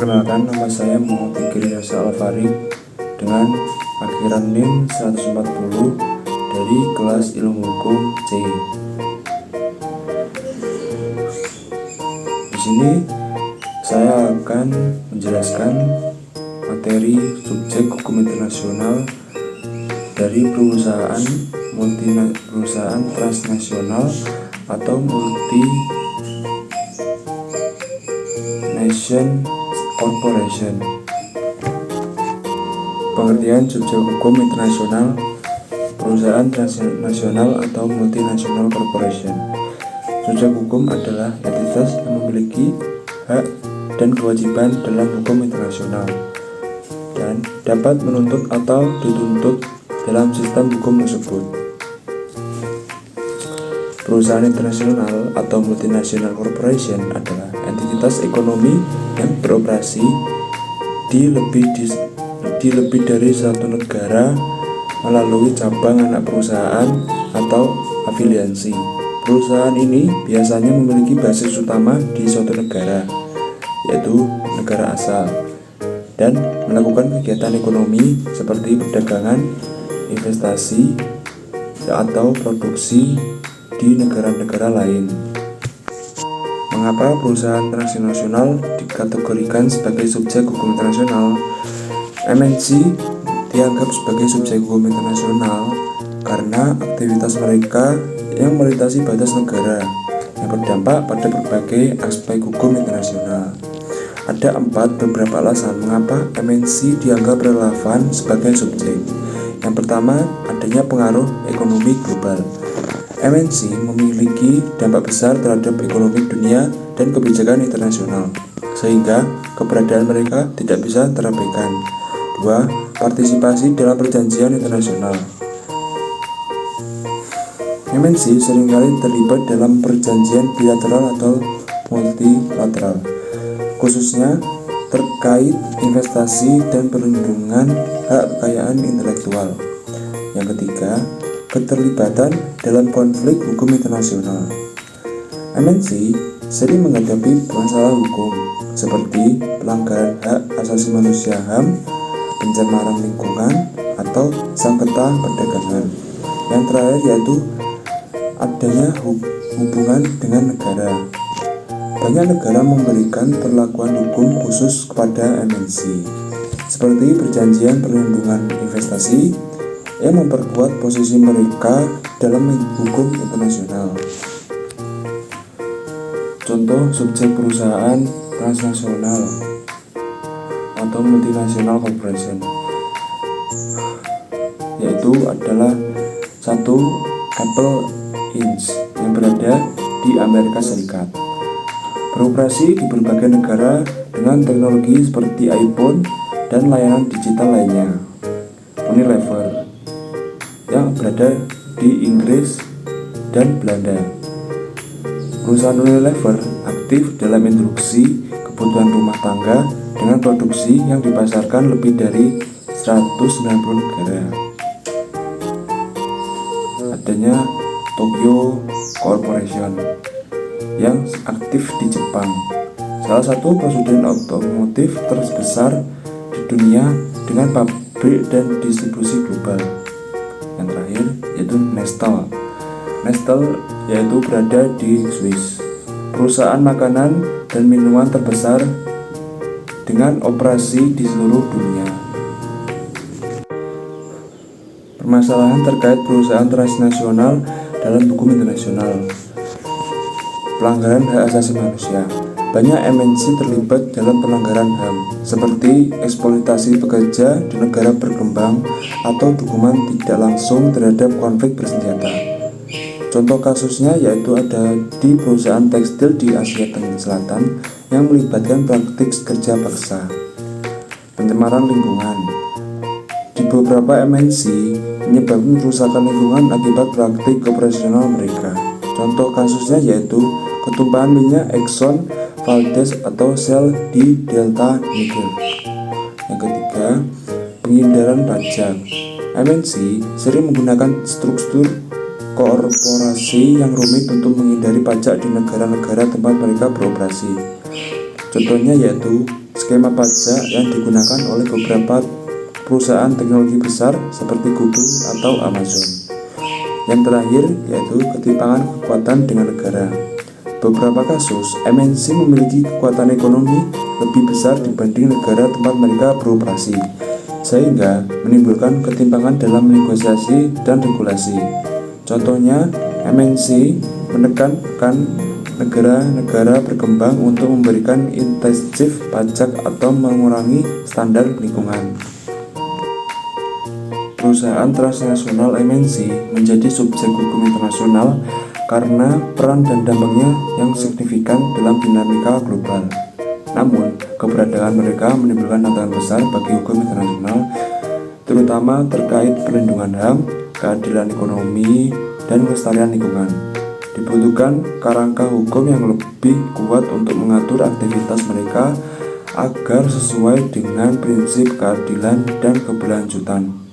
Perkenalkan, nama saya Muhammad Fikri Reza Al-Farid dengan akhiran NIM 140 dari kelas Ilmu Hukum C. Di sini saya akan menjelaskan materi subjek hukum internasional dari perusahaan transnasional atau multi-nation corporation. Pengertian subjek hukum internasional: perusahaan transnasional atau multinational corporation. Subjek hukum adalah entitas yang memiliki hak dan kewajiban dalam hukum internasional dan dapat menuntut atau dituntut dalam sistem hukum tersebut. Perusahaan internasional atau multinational corporation adalah entitas ekonomi yang beroperasi di lebih dari satu negara melalui cabang anak perusahaan atau afiliasi. Perusahaan ini biasanya memiliki basis utama di suatu negara, yaitu negara asal, dan melakukan kegiatan ekonomi seperti perdagangan, investasi, atau produksi di negara-negara lain. Mengapa perusahaan transnasional dikategorikan sebagai subjek hukum internasional? MNC dianggap sebagai subjek hukum internasional karena aktivitas mereka yang melintasi batas negara yang berdampak pada berbagai aspek hukum internasional. Ada beberapa alasan mengapa MNC dianggap relevan sebagai subjek. Yang pertama, adanya pengaruh ekonomi global. MNC memiliki dampak besar terhadap ekonomi dunia dan kebijakan internasional, sehingga keberadaan mereka tidak bisa terabaikan. 2. Partisipasi dalam perjanjian internasional. MNC seringkali terlibat dalam perjanjian bilateral atau multilateral, khususnya terkait investasi dan perlindungan hak kekayaan intelektual. Yang ketiga, keterlibatan dalam konflik hukum internasional. MNC sering menghadapi masalah hukum seperti pelanggaran hak asasi manusia HAM, pencemaran lingkungan, atau sengketa perdagangan. Yang terakhir yaitu adanya hubungan dengan negara. Banyak negara memberikan perlakuan hukum khusus kepada MNC, seperti perjanjian perlindungan investasi yang memperkuat posisi mereka dalam hukum internasional. Contoh subjek perusahaan transnasional atau multinational corporation yaitu adalah 1. Apple Inc. yang berada di Amerika Serikat, beroperasi di berbagai negara dengan teknologi seperti iPhone dan layanan digital lainnya. Unilever yang berada di Inggris dan Belanda. Perusahaan Unilever aktif dalam industri kebutuhan rumah tangga dengan produksi yang dipasarkan lebih dari 190 negara. Adanya Tokyo Corporation yang aktif di Jepang, salah satu produsen otomotif terbesar di dunia dengan pabrik dan distribusi global. Yang terakhir yaitu Nestle yaitu berada di Swiss, perusahaan makanan dan minuman terbesar dengan operasi di seluruh dunia. Permasalahan terkait perusahaan transnasional dalam hukum internasional. Pelanggaran hak asasi manusia. Banyak MNC terlibat dalam pelanggaran HAM, seperti eksploitasi pekerja di negara berkembang atau dukungan tidak langsung terhadap konflik bersenjata. Contoh kasusnya yaitu ada di perusahaan tekstil di Asia Tenggara Selatan yang melibatkan praktik kerja paksa. Pencemaran lingkungan. Di beberapa MNC menyebabkan kerusakan lingkungan akibat praktik operasional mereka. Contoh kasusnya yaitu ketumpahan minyak Exxon Valdez atau Shell di Delta Niger. Yang ketiga, penghindaran pajak. MNC sering menggunakan struktur korporasi yang rumit untuk menghindari pajak di negara-negara tempat mereka beroperasi. Contohnya yaitu skema pajak yang digunakan oleh beberapa perusahaan teknologi besar seperti Google atau Amazon. Yang terakhir yaitu ketimpangan kekuatan dengan negara. Beberapa kasus, MNC memiliki kekuatan ekonomi lebih besar dibanding negara tempat mereka beroperasi, sehingga menimbulkan ketimpangan dalam negosiasi dan regulasi. Contohnya, MNC menekankan negara-negara berkembang untuk memberikan insentif pajak atau mengurangi standar lingkungan. Perusahaan transnasional MNC menjadi subjek hukum internasional karena peran dan dampaknya yang signifikan dalam dinamika global. Namun, keberadaan mereka menimbulkan tantangan besar bagi hukum internasional, terutama terkait perlindungan HAM, keadilan ekonomi, dan kelestarian lingkungan. Dibutuhkan kerangka hukum yang lebih kuat untuk mengatur aktivitas mereka agar sesuai dengan prinsip keadilan dan keberlanjutan.